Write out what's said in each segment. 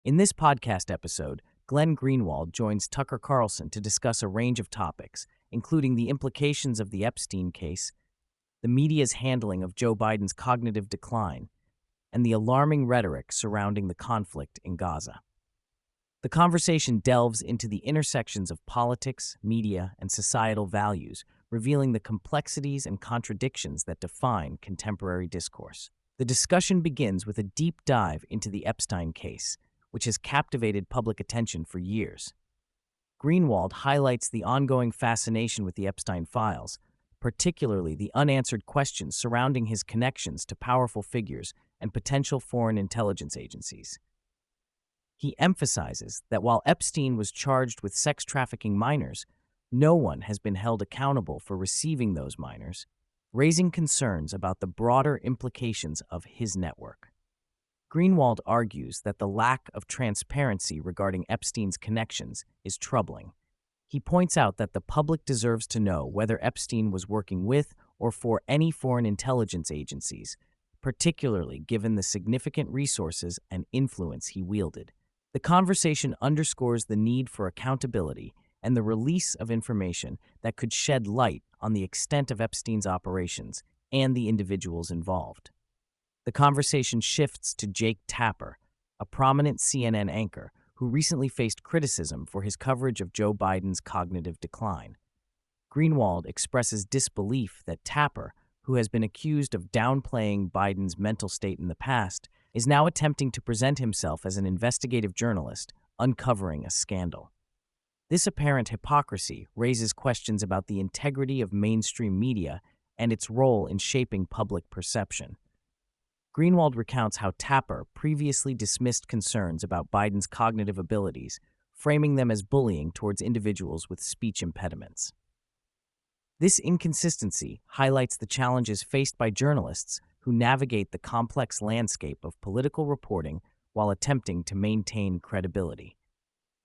In this podcast episode, Glenn Greenwald joins Tucker Carlson to discuss a range of topics, including the implications of the Epstein case, the media's handling of Joe Biden's cognitive decline, and the alarming rhetoric surrounding the conflict in Gaza. The conversation delves into the intersections of politics, media, and societal values, revealing the complexities and contradictions that define contemporary discourse. The discussion begins with a deep dive into the Epstein case, which has captivated public attention for years. Greenwald highlights the ongoing fascination with the Epstein files, particularly the unanswered questions surrounding his connections to powerful figures and potential foreign intelligence agencies. He emphasizes that while Epstein was charged with sex trafficking minors, no one has been held accountable for receiving those minors, raising concerns about the broader implications of his network. Greenwald argues that the lack of transparency regarding Epstein's connections is troubling. He points out that the public deserves to know whether Epstein was working with or for any foreign intelligence agencies, particularly given the significant resources and influence he wielded. The conversation underscores the need for accountability and the release of information that could shed light on the extent of Epstein's operations and the individuals involved. The conversation shifts to Jake Tapper, a prominent CNN anchor who recently faced criticism for his coverage of Joe Biden's cognitive decline. Greenwald expresses disbelief that Tapper, who has been accused of downplaying Biden's mental state in the past, is now attempting to present himself as an investigative journalist, uncovering a scandal. This apparent hypocrisy raises questions about the integrity of mainstream media and its role in shaping public perception. Greenwald recounts how Tapper previously dismissed concerns about Biden's cognitive abilities, framing them as bullying towards individuals with speech impediments. This inconsistency highlights the challenges faced by journalists who navigate the complex landscape of political reporting while attempting to maintain credibility.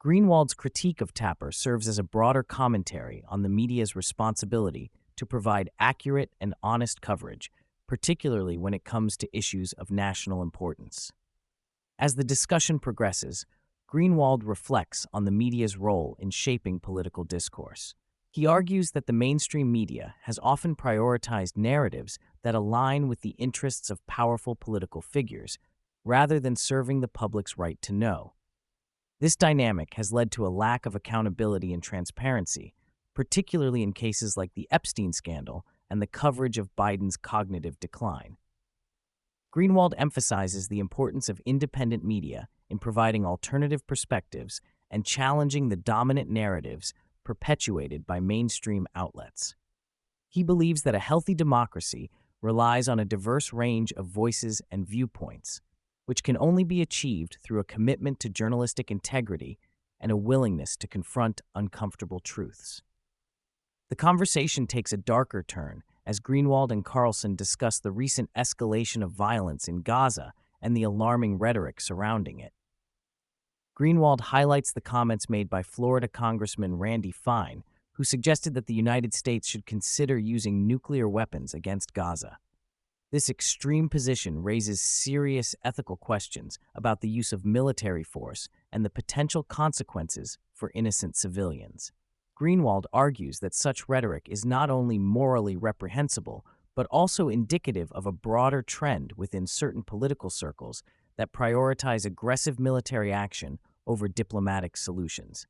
Greenwald's critique of Tapper serves as a broader commentary on the media's responsibility to provide accurate and honest coverage, particularly when it comes to issues of national importance. As the discussion progresses, Greenwald reflects on the media's role in shaping political discourse. He argues that the mainstream media has often prioritized narratives that align with the interests of powerful political figures, rather than serving the public's right to know. This dynamic has led to a lack of accountability and transparency, particularly in cases like the Epstein scandal and the coverage of Biden's cognitive decline. Greenwald emphasizes the importance of independent media in providing alternative perspectives and challenging the dominant narratives perpetuated by mainstream outlets. He believes that a healthy democracy relies on a diverse range of voices and viewpoints, which can only be achieved through a commitment to journalistic integrity and a willingness to confront uncomfortable truths. The conversation takes a darker turn as Greenwald and Carlson discuss the recent escalation of violence in Gaza and the alarming rhetoric surrounding it. Greenwald highlights the comments made by Florida Congressman Randy Fine, who suggested that the United States should consider using nuclear weapons against Gaza. This extreme position raises serious ethical questions about the use of military force and the potential consequences for innocent civilians. Greenwald argues that such rhetoric is not only morally reprehensible, but also indicative of a broader trend within certain political circles that prioritize aggressive military action over diplomatic solutions.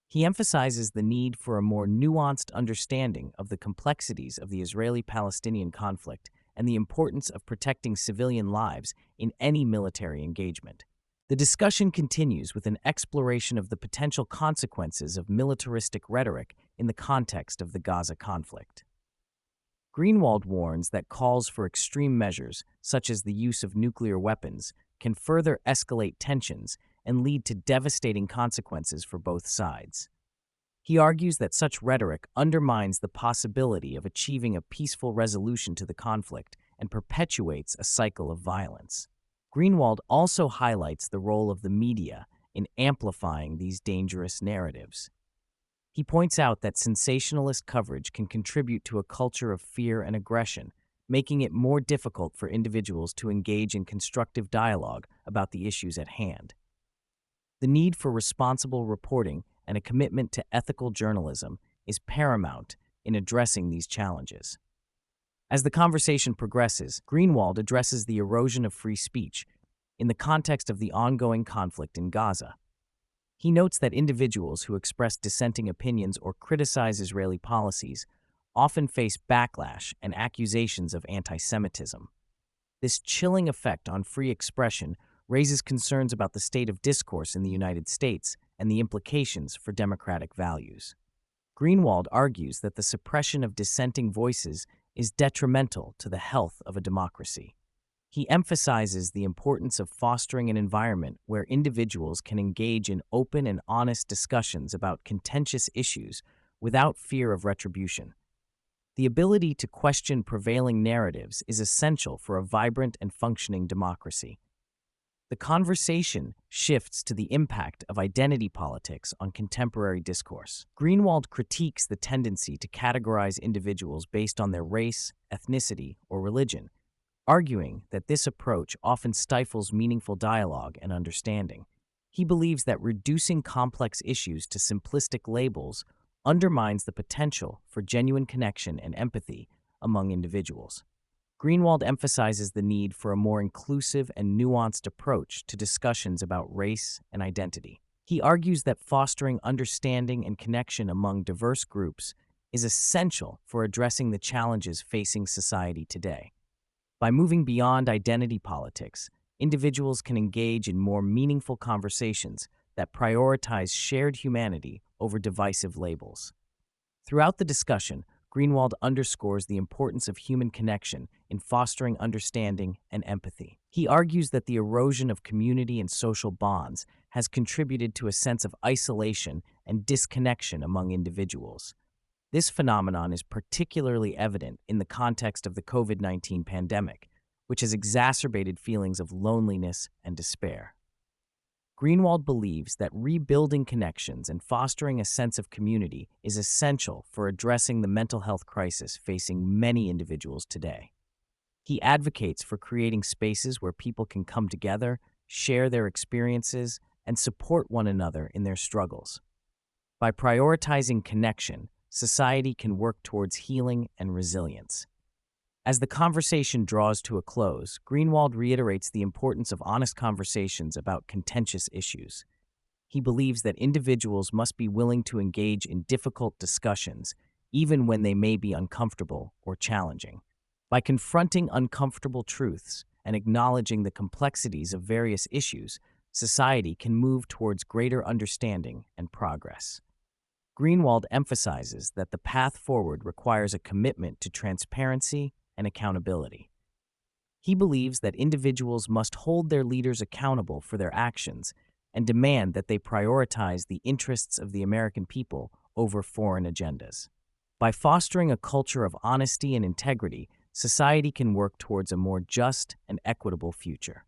He emphasizes the need for a more nuanced understanding of the complexities of the Israeli-Palestinian conflict and the importance of protecting civilian lives in any military engagement. The discussion continues with an exploration of the potential consequences of militaristic rhetoric in the context of the Gaza conflict. Greenwald warns that calls for extreme measures, such as the use of nuclear weapons, can further escalate tensions and lead to devastating consequences for both sides. He argues that such rhetoric undermines the possibility of achieving a peaceful resolution to the conflict and perpetuates a cycle of violence. Greenwald also highlights the role of the media in amplifying these dangerous narratives. He points out that sensationalist coverage can contribute to a culture of fear and aggression, making it more difficult for individuals to engage in constructive dialogue about the issues at hand. The need for responsible reporting and a commitment to ethical journalism is paramount in addressing these challenges. As the conversation progresses, Greenwald addresses the erosion of free speech in the context of the ongoing conflict in Gaza. He notes that individuals who express dissenting opinions or criticize Israeli policies often face backlash and accusations of anti-Semitism. This chilling effect on free expression raises concerns about the state of discourse in the United States and the implications for democratic values. Greenwald argues that the suppression of dissenting voices is detrimental to the health of a democracy. He emphasizes the importance of fostering an environment where individuals can engage in open and honest discussions about contentious issues without fear of retribution. The ability to question prevailing narratives is essential for a vibrant and functioning democracy. The conversation shifts to the impact of identity politics on contemporary discourse. Greenwald critiques the tendency to categorize individuals based on their race, ethnicity, or religion, arguing that this approach often stifles meaningful dialogue and understanding. He believes that reducing complex issues to simplistic labels undermines the potential for genuine connection and empathy among individuals. Greenwald emphasizes the need for a more inclusive and nuanced approach to discussions about race and identity. He argues that fostering understanding and connection among diverse groups is essential for addressing the challenges facing society today. By moving beyond identity politics, individuals can engage in more meaningful conversations that prioritize shared humanity over divisive labels. Throughout the discussion, Greenwald underscores the importance of human connection in fostering understanding and empathy. He argues that the erosion of community and social bonds has contributed to a sense of isolation and disconnection among individuals. This phenomenon is particularly evident in the context of the COVID-19 pandemic, which has exacerbated feelings of loneliness and despair. Greenwald believes that rebuilding connections and fostering a sense of community is essential for addressing the mental health crisis facing many individuals today. He advocates for creating spaces where people can come together, share their experiences, and support one another in their struggles. By prioritizing connection, society can work towards healing and resilience. As the conversation draws to a close, Greenwald reiterates the importance of honest conversations about contentious issues. He believes that individuals must be willing to engage in difficult discussions, even when they may be uncomfortable or challenging. By confronting uncomfortable truths and acknowledging the complexities of various issues, society can move towards greater understanding and progress. Greenwald emphasizes that the path forward requires a commitment to transparency and accountability. He believes that individuals must hold their leaders accountable for their actions and demand that they prioritize the interests of the American people over foreign agendas. By fostering a culture of honesty and integrity, society can work towards a more just and equitable future.